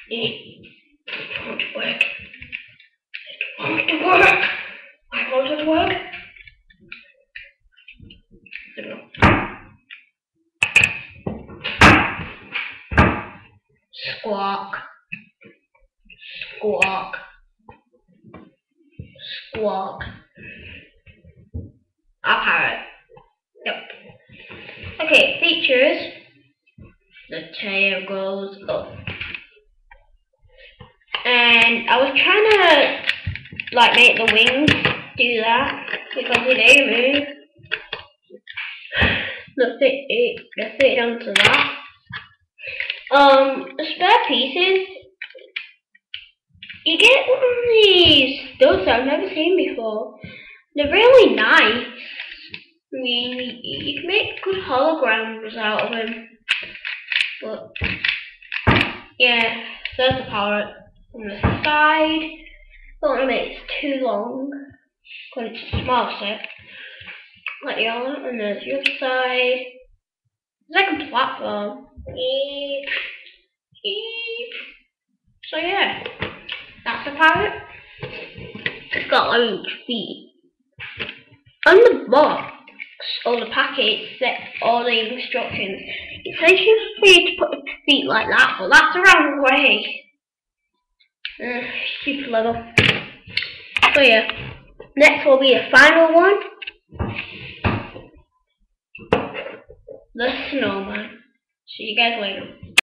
It won't work. It won't work. Why won't it work? Squawk. Squawk. Squawk. A parrot. Yep. Okay, features. The tail goes up. And I was trying to like make the wings do that because they do move. Let's fit onto that. The spare pieces. You get one of these studs that I've never seen before. They're really nice. I mean, you can make good holograms out of them. But yeah, there's the parrot on the side. Don't want to make it too long because it's a small set. Like the other, and there's the other side. It's like a platform. Eep, eep. So yeah, that's the parrot. It's got like feet. On the box or the packet, set all the instructions. It says you need to put the feet like that, but that's the wrong way. Super level. So yeah, next will be the final one. The snowman. See you guys later.